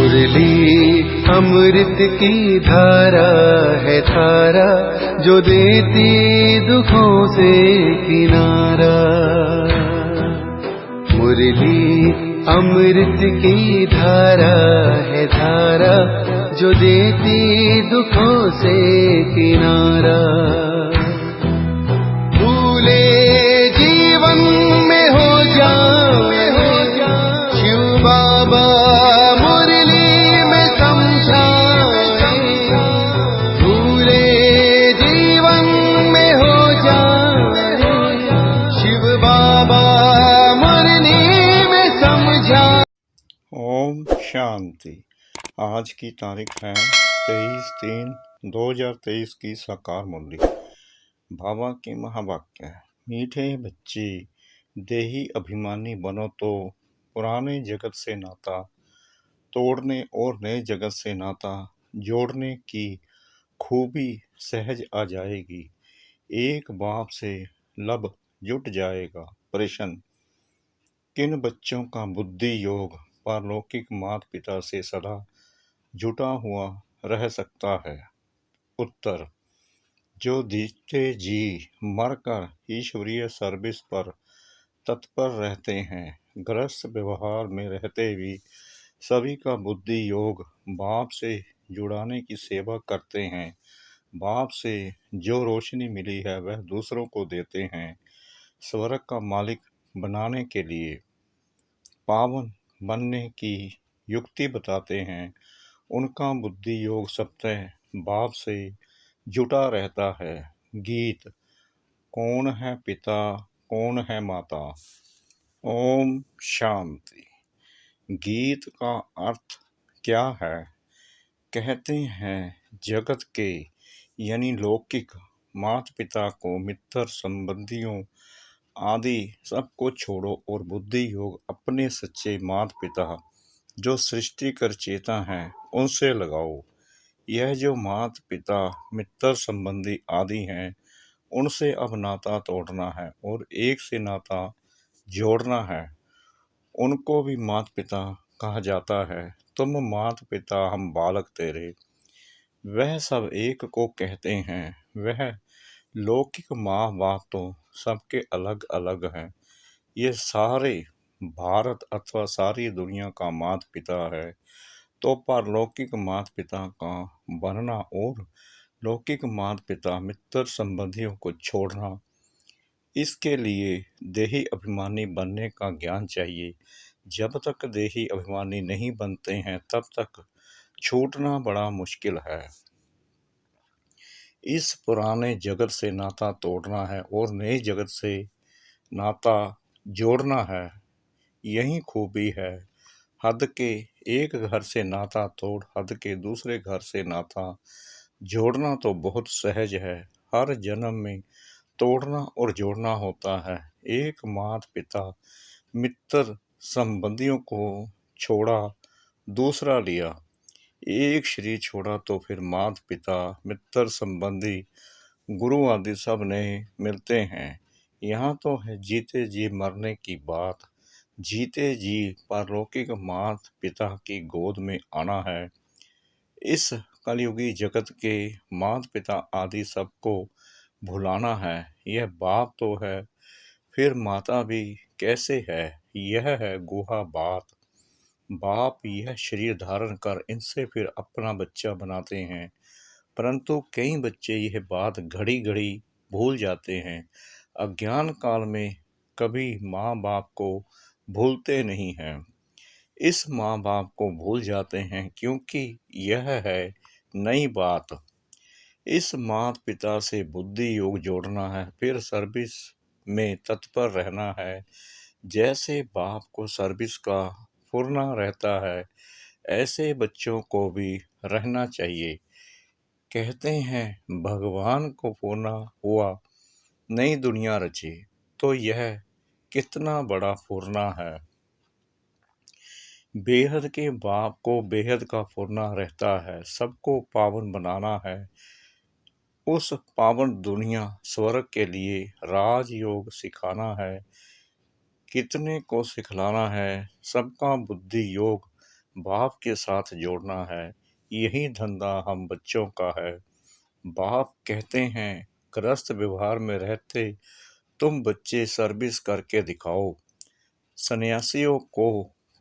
मुरली अमृत की धारा है धारा, जो देती दुखों से किनारा। मुरली अमृत की धारा है धारा, जो देती दुखों से किनारा। भूले जीवन में हो जाए शिव बाबा मुरली में समझाए। भूले जीवन में हो जाए शिव बाबा मुरली में समझाए। ओम शांति। आज की तारीख है 23/3/2023 की साकार मुरली। बाबा के महावाक्य। मीठे बच्चे, देही अभिमानी बनो तो पुराने जगत से नाता तोड़ने और नए जगत से नाता जोड़ने की खूबी सहज आ जाएगी। एक बाप से लब जुट जाएगा। प्रश्न: किन बच्चों का बुद्धि योग पारलौकिक माता पिता से सदा जुटा हुआ रह सकता है? उत्तर: जो जीते जी मरकर ईश्वरीय सर्विस पर तत्पर रहते हैं। गृहस्थ व्यवहार में रहते भी सभी का बुद्धि योग बाप से जुड़ाने की सेवा करते हैं। बाप से जो रोशनी मिली है वह दूसरों को देते हैं। स्वर्ग का मालिक बनाने के लिए पावन बनने की युक्ति बताते हैं। उनका बुद्धि योग सप्ताह बाप से जुटा रहता है। गीत: कौन है पिता कौन है माता? ओम शांति। गीत का अर्थ क्या है? कहते हैं जगत के यानी लौकिक माता पिता को, मित्र संबंधियों आदि सबको छोड़ो और बुद्धि योग अपने सच्चे माता पिता जो सृष्टि कर चेता हैं उनसे लगाओ। यह जो माता पिता मित्र संबंधी आदि हैं उनसे अब नाता तोड़ना है और एक से नाता जोड़ना है। उनको भी माता पिता कहा जाता है। तुम माता पिता हम बालक तेरे, वह सब एक को कहते हैं। वह लौकिक माँ बाप तो सबके अलग अलग हैं। ये सारे भारत अथवा सारी दुनिया का माता पिता है। तो पारलौकिक माता पिता का बनना और लौकिक माता पिता मित्र संबंधियों को छोड़ना, इसके लिए देही अभिमानी बनने का ज्ञान चाहिए। जब तक देही अभिमानी नहीं बनते हैं तब तक छूटना बड़ा मुश्किल है। इस पुराने जगत से नाता तोड़ना है और नए जगत से नाता जोड़ना है। यही खूबी है। हद के एक घर से नाता तोड़ हद के दूसरे घर से नाता जोड़ना तो बहुत सहज है। हर जन्म में तोड़ना और जोड़ना होता है। एक माता पिता मित्र संबंधियों को छोड़ा, दूसरा लिया। एक शरीर छोड़ा तो फिर माता पिता मित्र संबंधी गुरु आदि सब नए मिलते हैं। यहाँ तो है जीते जी मरने की बात। जीते जी पारलौकिक माता पिता की गोद में आना है। इस कलयुगी जगत के माता पिता आदि सबको भुलाना है। यह बाप तो है, फिर माता भी कैसे है? यह है गुहा बात। बाप यह शरीर धारण कर इनसे फिर अपना बच्चा बनाते हैं, परंतु कई बच्चे यह बात घड़ी घड़ी भूल जाते हैं। अज्ञान काल में कभी माँ बाप को भूलते नहीं हैं। इस माँ बाप को भूल जाते हैं क्योंकि यह है नई बात। इस माता पिता से बुद्धि योग जोड़ना है, फिर सर्विस में तत्पर रहना है। जैसे बाप को सर्विस का फुरना रहता है ऐसे बच्चों को भी रहना चाहिए। कहते हैं भगवान को फुरना हुआ नई दुनिया रची, तो यह कितना बड़ा फुरना है। बेहद के बाप को बेहद का फुरना रहता है। सबको पावन बनाना है। उस पावन दुनिया स्वर्ग के लिए राजयोग सिखाना है। कितने को सिखलाना है? सबका बुद्धि योग बाप के साथ जोड़ना है, यही धंधा हम बच्चों का है। बाप कहते हैं गृहस्थ व्यवहार में रहते तुम बच्चे सर्विस करके दिखाओ। सन्यासियों को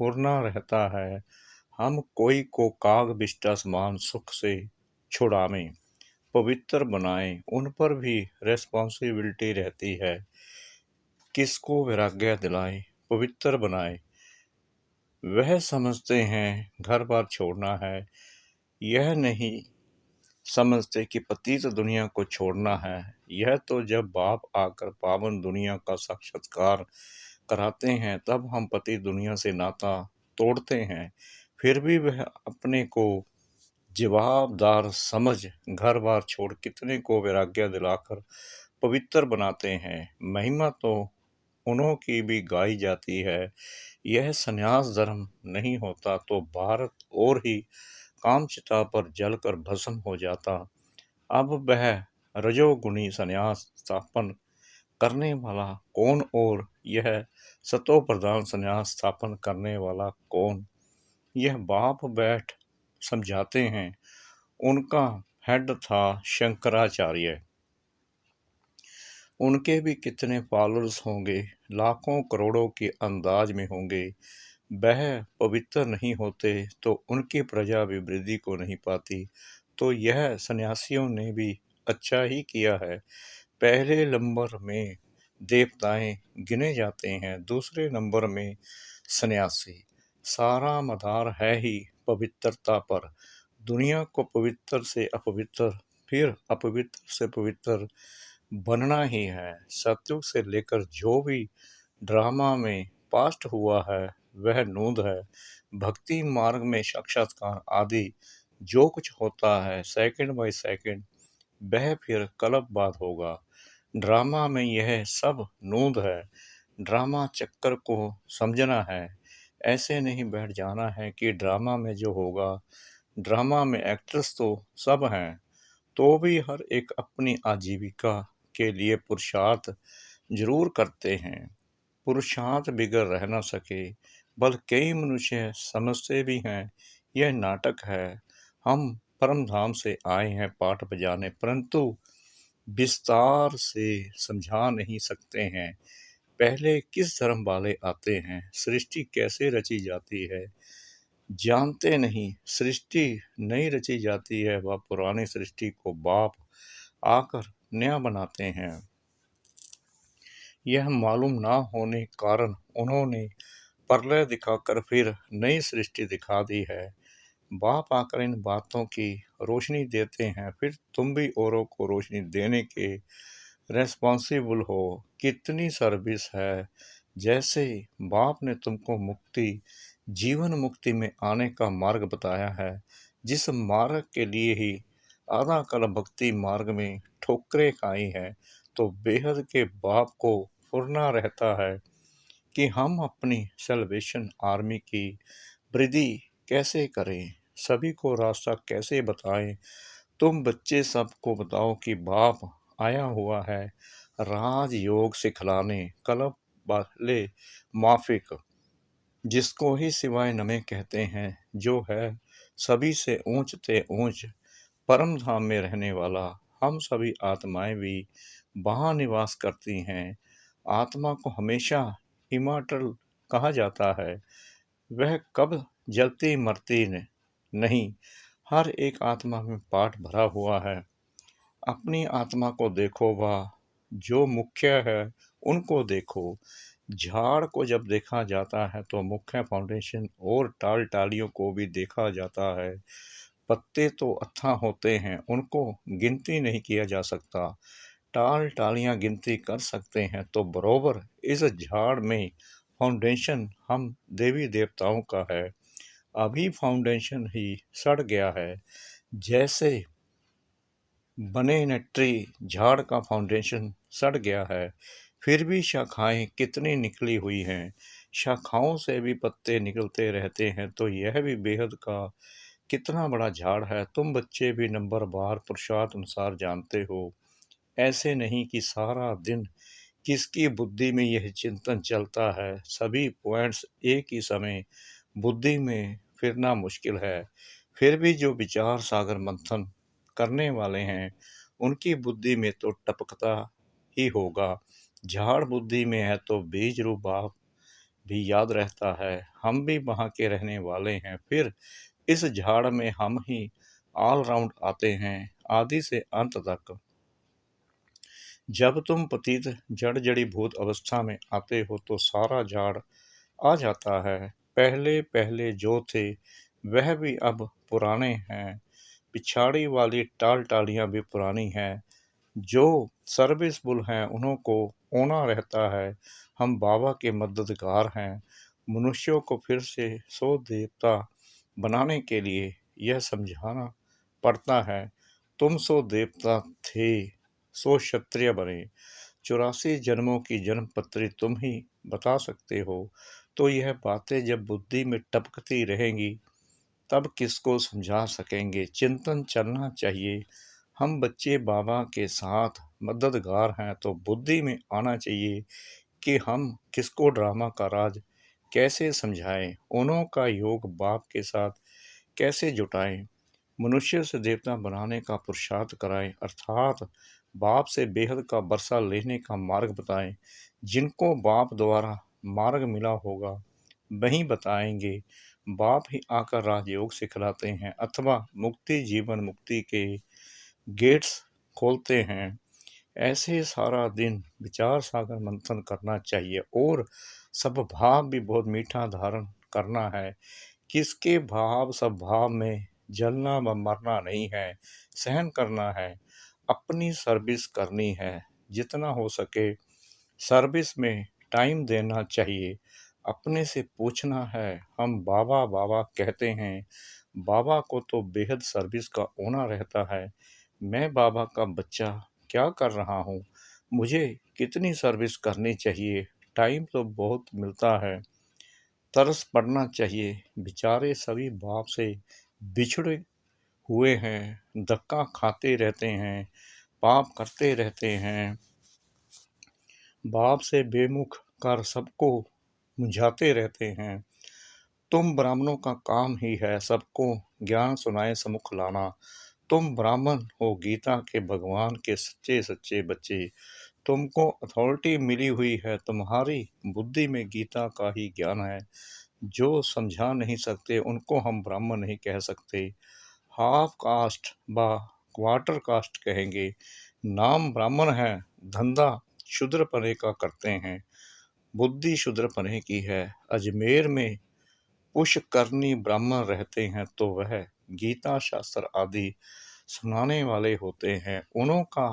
हुरना रहता है हम कोई को काग बिष्टा समान सुख से छुड़ावें, पवित्र बनाएं, उन पर भी रेस्पॉन्सिबिलिटी रहती है। किसको वैराग्य दिलाएं, पवित्र बनाएं, वह समझते हैं घर बार छोड़ना है, यह नहीं समझते कि पतित दुनिया को छोड़ना है। यह तो जब बाप आकर पावन दुनिया का साक्षात्कार कराते हैं तब हम पति दुनिया से नाता तोड़ते हैं। फिर भी वह अपने को जवाबदार समझ घर बार छोड़ कितने को वैराग्य दिलाकर पवित्र बनाते हैं। महिमा तो उन्हों की भी गाई जाती है। यह संन्यास धर्म नहीं होता तो भारत और ही कामचिता पर जलकर भस्म हो जाता। अब वह रजोगुणी संन्यास स्थापन करने वाला कौन और यह सतो प्रधान संन्यास स्थापन करने वाला कौन? यह बाप बैठ समझाते हैं। उनका हेड था शंकराचार्य। उनके भी कितने फॉलोअर्स होंगे, लाखों करोड़ों के अंदाज में होंगे। वह पवित्र नहीं होते तो उनकी प्रजा भी वृद्धि को नहीं पाती। तो यह सन्यासियों ने भी अच्छा ही किया है। पहले नंबर में देवताएं गिने जाते हैं, दूसरे नंबर में सन्यासी। सारा मदार है ही पवित्रता पर। दुनिया को पवित्र से अपवित्र, फिर अपवित्र से पवित्र बनना ही है। सतयुग से लेकर जो भी ड्रामा में पास्ट हुआ है वह नूंद है। भक्ति मार्ग में साक्षात्कार आदि जो कुछ होता है सेकंड बाय सेकंड वह फिर कल्प बाद होगा। ड्रामा में यह सब नूंद है। ड्रामा चक्कर को समझना है। ऐसे नहीं बैठ जाना है कि ड्रामा में जो होगा, ड्रामा में एक्ट्रेस तो सब हैं, तो भी हर एक अपनी आजीविका के लिए पुरुषार्थ जरूर करते हैं। पुरुषार्थ बिगड़ रह न सके, बल्कि कई मनुष्य समझते भी हैं यह नाटक है। हम परम धाम से आए हैं पाठ बजाने, परंतु विस्तार से समझा नहीं सकते हैं। पहले किस धर्म वाले आते हैं, सृष्टि कैसे रची जाती है जानते नहीं। सृष्टि नई रची जाती है, वह पुरानी सृष्टि को बाप आकर नया बनाते हैं। यह मालूम ना होने कारण उन्होंने प्रलय दिखाकर फिर नई सृष्टि दिखा दी है। बाप आकर इन बातों की रोशनी देते हैं, फिर तुम भी औरों को रोशनी देने के रेस्पॉन्सिबल हो। कितनी सर्विस है। जैसे बाप ने तुमको मुक्ति, जीवन मुक्ति में आने का मार्ग बताया है, जिस मार्ग के लिए ही आधा कल भक्ति मार्ग में ठोकरें खाई हैं, तो बेहद के बाप को फुरना रहता है कि हम अपनी सल्वेशन आर्मी की वृद्धि कैसे करें, सभी को रास्ता कैसे बताएं। तुम बच्चे सबको बताओ कि बाप आया हुआ है राजयोग सिखलाने। कल्प वाले माफिक जिसको ही सिवाय नमे कहते हैं, जो है सभी से ऊंच ते ऊंच परम धाम में रहने वाला। हम सभी आत्माएं भी वहाँ निवास करती हैं। आत्मा को हमेशा इमॉर्टल कहा जाता है। वह कब जलती मरती नहीं। हर एक आत्मा में पाठ भरा हुआ है। अपनी आत्मा को देखो, वह जो मुख्य है उनको देखो। झाड़ को जब देखा जाता है तो मुख्य फाउंडेशन और टाल टालियों को भी देखा जाता है। पत्ते तो अथाह होते हैं, उनको गिनती नहीं किया जा सकता। टाल टालियां गिनती कर सकते हैं तो बरोबर इस झाड़ में फाउंडेशन हम देवी देवताओं का है। अभी फाउंडेशन ही सड़ गया है। जैसे बने ट्री झाड़ का फाउंडेशन सड़ गया है, फिर भी शाखाएं कितनी निकली हुई हैं। शाखाओं से भी पत्ते निकलते रहते हैं, तो यह भी बेहद का कितना बड़ा झाड़ है। तुम बच्चे भी नंबर बार पुरुषार्थ अनुसार जानते हो। ऐसे नहीं कि सारा दिन किसकी बुद्धि में यह चिंतन चलता है। सभी पॉइंट्स एक ही समय बुद्धि में फिरना मुश्किल है। फिर भी जो विचार सागर मंथन करने वाले हैं, उनकी बुद्धि में तो टपकता ही होगा। झाड़ बुद्धि में है तो बीज रूप भाव भी याद रहता है। हम भी वहाँ के रहने वाले हैं, फिर इस झाड़ में हम ही ऑल राउंड आते हैं, आदि से अंत तक। जब तुम पतित जड़ जड़ी भूत अवस्था में आते हो तो सारा झाड़ आ जाता है। पहले पहले जो थे वह भी अब पुराने हैं, पिछाड़ी वाली टाल टालियाँ भी पुरानी हैं। जो सर्विसबुल हैं उन्हों को होना रहता है। हम बाबा के मददगार हैं। मनुष्यों को फिर से सो देवता बनाने के लिए यह समझाना पड़ता है। तुम सो देवता थे, सो क्षत्रिय बने। 84 जन्मों की जन्म पत्री तुम ही बता सकते हो। तो यह बातें जब बुद्धि में टपकती रहेंगी तब किसको समझा सकेंगे। चिंतन चलना चाहिए। हम बच्चे बाबा के साथ मददगार हैं तो बुद्धि में आना चाहिए कि हम किसको ड्रामा का राज कैसे समझाएं, उन्हों का योग बाप के साथ कैसे जुटाएं, मनुष्य से देवता बनाने का पुरुषार्थ कराएं, अर्थात बाप से बेहद का बरसा लेने का मार्ग बताएं। जिनको बाप द्वारा मार्ग मिला होगा वही बताएंगे। बाप ही आकर राजयोग सिखलाते हैं अथवा मुक्ति जीवन मुक्ति के गेट्स खोलते हैं। ऐसे सारा दिन विचार सागर मंथन करना चाहिए और सब भाव भी बहुत मीठा धारण करना है। किसके भाव सब भाव में जलना व मरना नहीं है, सहन करना है, अपनी सर्विस करनी है। जितना हो सके सर्विस में टाइम देना चाहिए। अपने से पूछना है, हम बाबा बाबा कहते हैं, बाबा को तो बेहद सर्विस का होना रहता है। मैं बाबा का बच्चा क्या कर रहा हूँ, मुझे कितनी सर्विस करनी चाहिए। टाइम तो बहुत मिलता है, तरस पड़ना चाहिए। बेचारे सभी बाप से बिछड़े हुए हैं, धक्का खाते रहते हैं, पाप करते रहते हैं, बाप से बेमुख कर सबको मुझाते रहते हैं। तुम ब्राह्मणों का काम ही है सबको ज्ञान सुनाए सम्मुख लाना। तुम ब्राह्मण हो गीता के भगवान के सच्चे सच्चे बच्चे। तुमको अथॉरिटी मिली हुई है, तुम्हारी बुद्धि में गीता का ही ज्ञान है। जो समझा नहीं सकते उनको हम ब्राह्मण नहीं कह सकते। हाफ कास्ट व क्वार्टर कास्ट कहेंगे। नाम ब्राह्मण है, धंधा शूद्रपने का करते हैं। बुद्धि शूद्रपने की है। अजमेर में पुष्करनी ब्राह्मण रहते हैं तो वह गीता शास्त्र आदि सुनाने वाले होते हैं। उन्हों का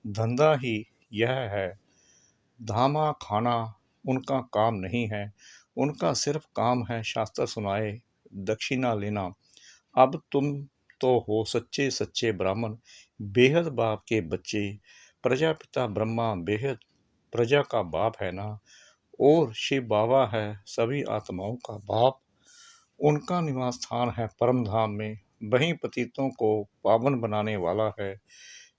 धंधा ही यह है। धामा खाना उनका काम नहीं है। उनका सिर्फ काम है शास्त्र सुनाए, दक्षिणा लेना। अब तुम तो हो सच्चे सच्चे ब्राह्मण, बेहद बाप के बच्चे। प्रजापिता ब्रह्मा बेहद प्रजा का बाप है ना, और शिव बाबा है सभी आत्माओं का बाप। उनका निवास स्थान है परम धाम में, वहीं पतितों को पावन बनाने वाला है।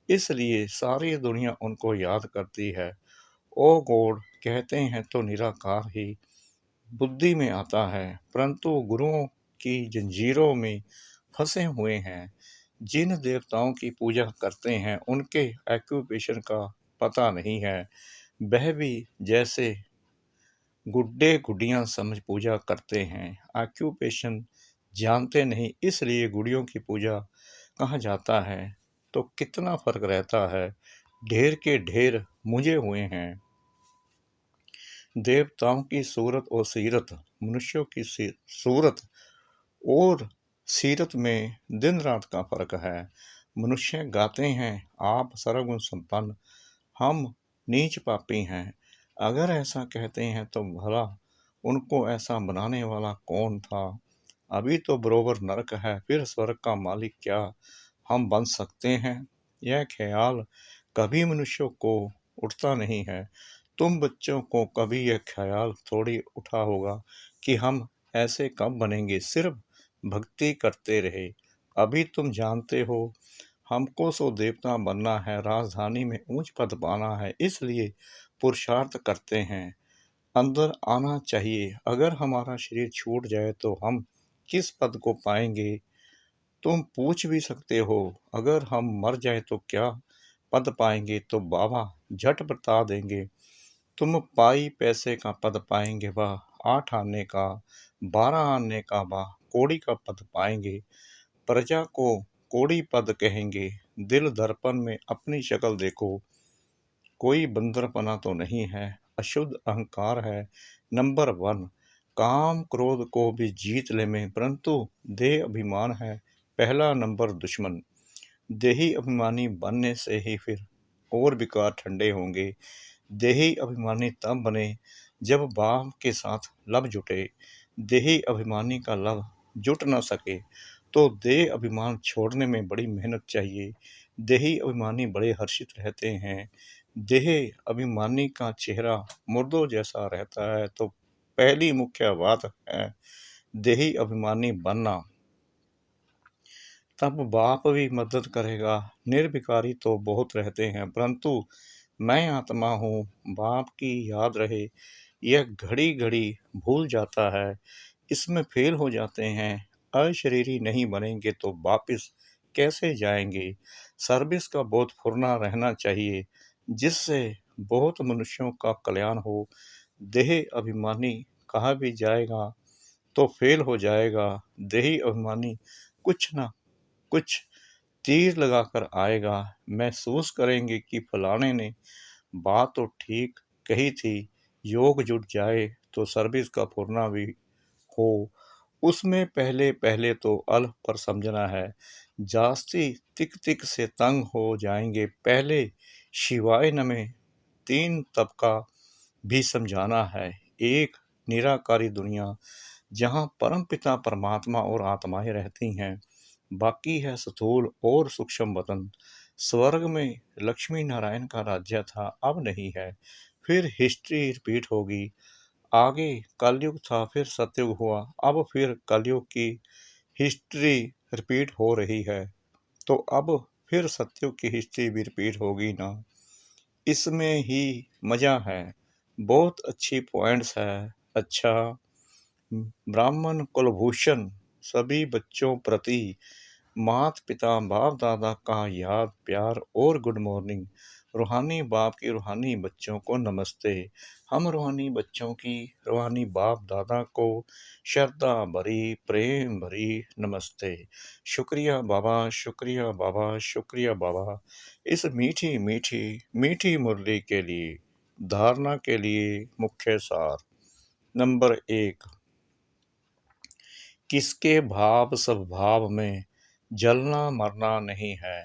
इसलिए सारी दुनिया उनको याद करती है। ओ गॉड कहते हैं तो निराकार ही बुद्धि में आता है, परंतु गुरुओं की जंजीरों में फंसे हुए हैं। जिन देवताओं की पूजा करते हैं उनके ऑक्यूपेशन का पता नहीं है। वह भी जैसे गुड्डे गुडियां समझ पूजा करते हैं, ऑक्यूपेशन जानते नहीं, इसलिए गुड़ियों की पूजा कहा जाता है। तो कितना फर्क रहता है। ढेर के ढेर मुझे हुए हैं। देवताओं की सूरत और सीरत, मनुष्यों की सूरत और सीरत में दिन रात का फर्क है। मनुष्य गाते हैं आप सर्वगुण संपन्न, हम नीच पापी हैं। अगर ऐसा कहते हैं तो भला उनको ऐसा बनाने वाला कौन था। अभी तो बरोबर नरक है, फिर स्वर्ग का मालिक क्या हम बन सकते हैं। यह ख्याल कभी मनुष्यों को उठता नहीं है। तुम बच्चों को कभी यह ख्याल थोड़ी उठा होगा कि हम ऐसे कब बनेंगे। सिर्फ भक्ति करते रहे। अभी तुम जानते हो हमको सो देवता बनना है, राजधानी में ऊंच पद पाना है, इसलिए पुरुषार्थ करते हैं। अंदर आना चाहिए। अगर हमारा शरीर छूट जाए तो हम किस पद को पाएंगे? तुम पूछ भी सकते हो, अगर हम मर जाए तो क्या पद पाएंगे? तो बाबा झट बता देंगे, तुम पाई पैसे का पद पाएंगे, वह 8 आने का, 12 आने का, वह कौड़ी का पद पाएंगे। प्रजा को कौड़ी पद कहेंगे। दिल दर्पण में अपनी शक्ल देखो, कोई बंदरपना तो नहीं है, अशुद्ध अहंकार है नंबर 1। काम क्रोध को भी जीत ले में, परंतु देह अभिमान है पहला नंबर दुश्मन। देही अभिमानी बनने से ही फिर और विकार ठंडे होंगे। देही अभिमानी तब बने जब बाप के साथ लब जुटे। देही अभिमानी का लब जुट न सके तो देह अभिमान छोड़ने में बड़ी मेहनत चाहिए। देही अभिमानी बड़े हर्षित रहते हैं। देह अभिमानी का चेहरा मुर्दों जैसा रहता है। तो पहली मुख्य बात है देही अभिमानी बनना, तब बाप भी मदद करेगा। निर्विकारी तो बहुत रहते हैं, परंतु मैं आत्मा हूँ, बाप की याद रहे, यह घड़ी घड़ी भूल जाता है, इसमें फेल हो जाते हैं। अशरीरी नहीं बनेंगे तो वापिस कैसे जाएंगे? सर्विस का बहुत फुरना रहना चाहिए, जिससे बहुत मनुष्यों का कल्याण हो। देह अभिमानी कहा भी जाएगा तो फेल हो जाएगा। देही अभिमानी कुछ ना कुछ तीर लगाकर आएगा। महसूस करेंगे कि फलाने ने बात तो ठीक कही थी, योग जुट जाए तो सर्विस का फुरना भी हो। उसमें पहले पहले तो अल पर समझना है, जास्ती तिक तिक से तंग हो जाएंगे। पहले शिवाय नमः 3 तबका भी समझाना है। एक निराकारी दुनिया जहाँ परम पिता परमात्मा और आत्माएं रहती हैं, बाकी है स्थूल और सूक्ष्म वतन। स्वर्ग में लक्ष्मी नारायण का राज्य था, अब नहीं है। फिर हिस्ट्री रिपीट होगी। आगे कलयुग था, फिर सतयुग हुआ, अब फिर कलयुग की हिस्ट्री रिपीट हो रही है, तो अब फिर सतयुग की हिस्ट्री भी रिपीट होगी ना। इसमें ही मजा है, बहुत अच्छी पॉइंट्स है। अच्छा, ब्राह्मण कुलभूषण सभी बच्चों प्रति मात पिता बाप दादा का याद प्यार और गुड मॉर्निंग। रूहानी बाप की रूहानी बच्चों को नमस्ते। हम रूहानी बच्चों की रूहानी बाप दादा को श्रद्धा भरी प्रेम भरी नमस्ते। शुक्रिया बाबा, शुक्रिया बाबा, शुक्रिया बाबा, इस मीठी मीठी मीठी मुरली के लिए। धारणा के लिए मुख्य सार नंबर 1, किसके भाव स्वभाव में जलना मरना नहीं है,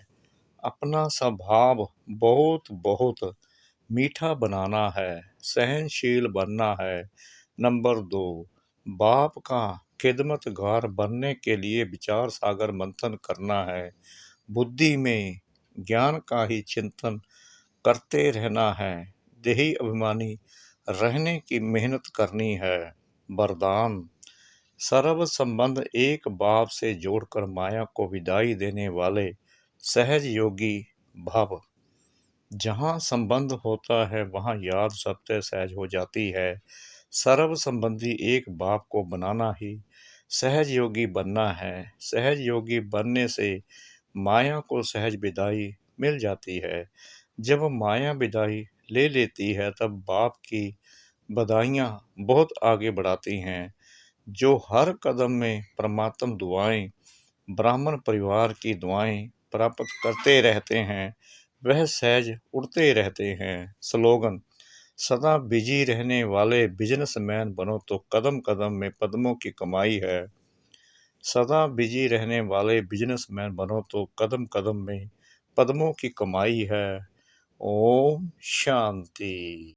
अपना स्वभाव बहुत बहुत मीठा बनाना है, सहनशील बनना है। नंबर 2, बाप का खिदमतगार बनने के लिए विचार सागर मंथन करना है, बुद्धि में ज्ञान का ही चिंतन करते रहना है, देही अभिमानी रहने की मेहनत करनी है। वरदान, सर्व संबंध एक बाप से जोड़कर माया को विदाई देने वाले सहज योगी भव। जहाँ संबंध होता है वहाँ याद सत्य सहज हो जाती है। सर्व संबंधी एक बाप को बनाना ही सहज योगी बनना है। सहज योगी बनने से माया को सहज विदाई मिल जाती है। जब माया विदाई ले लेती है तब बाप की बधाइयाँ बहुत आगे बढ़ाती हैं। जो हर कदम में परमात्म दुआएं, ब्राह्मण परिवार की दुआएं प्राप्त करते रहते हैं, वह सहज उड़ते रहते हैं। स्लोगन, सदा बिजी रहने वाले बिजनेसमैन बनो तो कदम कदम में पद्मों की कमाई है। सदा बिजी रहने वाले बिजनेसमैन बनो तो कदम कदम में पद्मों की कमाई है। ओम शांति।